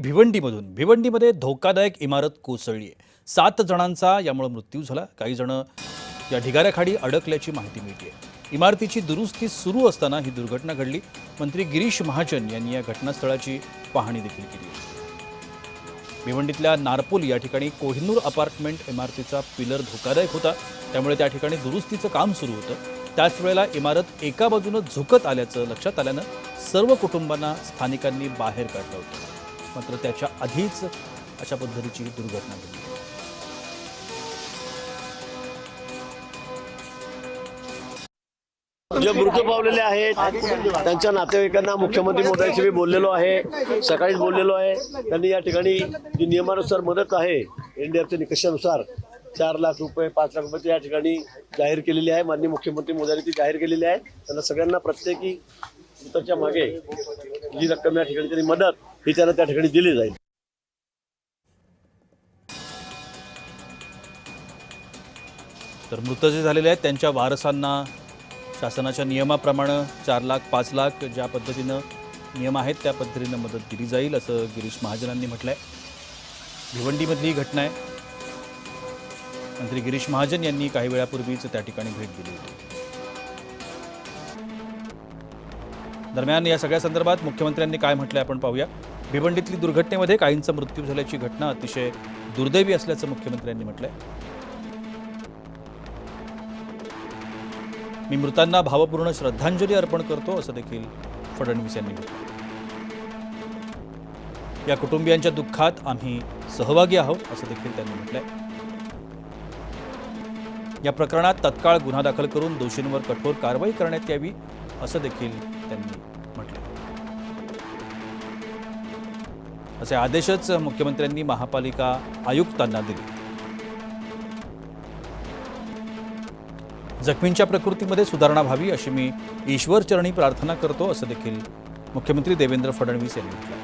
भिवंडीमध्ये धोकादायक इमारत कोसळली आहे। 7 जणांचा यामुळे मृत्यू झाला। काही जण या ढिगाऱ्याखाली अडकल्याची माहिती मिळते। इमारतीची दुरुस्ती सुरू असताना ही दुर्घटना घडली। मंत्री गिरीश महाजन यांनी या घटनास्थळाची पाहणी देखील केली। भिवंडीतल्या नारपोल या ठिकाणी कोहिनूर अपार्टमेंट इमारतीचा पिलर धोकादायक होता, त्यामुळे त्या ठिकाणी दुरुस्तीचं काम सुरू होतं। त्याच वेळेला इमारत एका बाजूने झुकत आल्याचं लक्षात आल्यानं सर्व कुटुंबांना स्थानिकांनी बाहेर काढलं होतं। मात्र त्याच्या आधीच अशा पद्धतीची दुर्घटना घडली। जे मृत पावलेले आहेत त्यांच्या नातेवाईकांना मुख्यमंत्री महोदयांशी मी बोललेलो आहे, सकाळीच बोललेलो आहे। त्यांनी या ठिकाणी जी नियमानुसार मदत आहे एनडीआरएफच्या निकषानुसार 4 लाख रुपये 5 लाख रुपये या ठिकाणी जाहीर केलेली आहे। माननीय मुख्यमंत्री महोदयांनी ती जाहीर केलेली आहे। त्यांना सगळ्यांना प्रत्येकी मृताच्या मागे जी रक्कम या ठिकाणी त्यांनी मदत ही त्यांना त्या ठिकाणी दिली जाईल। तर मृत जे झालेले आहेत त्यांच्या वारसांना शासनाच्या नियमाप्रमाणे 4 लाख 5 लाख ज्या पद्धतीनं नियम आहेत त्या पद्धतीनं मदत दिली जाईल असं गिरीश महाजनांनी म्हटलंय। भिवंडीमधली घटना आहे। मंत्री गिरीश महाजन यांनी काही वेळापूर्वीच त्या ठिकाणी भेट दिली होती। दरम्यान या सगळ्या संदर्भात मुख्यमंत्र्यांनी काय म्हटलंय आपण पाहूया। भिवंडीतली दुर्घटनेमध्ये काहींचा मृत्यू झाल्याची घटना अतिशय दुर्दैवी असल्याचं मुख्यमंत्र्यांनी म्हटलंय। मी मृतांना भावपूर्ण श्रद्धांजली अर्पण करतो असं देखील फडणवीस यांनी म्हटलं। या कुटुंबियांच्या दुःखात आम्ही सहभागी आहोत असं देखील त्यांनी म्हटलंय। या प्रकरणात तत्काळ गुन्हा दाखल करून दोषींवर कठोर कारवाई करण्यात यावी असं देखील त्यांनी म्हटलं। असे आदेशच मुख्यमंत्र्यांनी महापालिका आयुक्तांना दिले। जखमींच्या प्रकृतीमध्ये सुधारणा व्हावी अशी मी ईश्वरचरणी प्रार्थना करतो असं देखील मुख्यमंत्री देवेंद्र फडणवीस यांनी म्हटलं।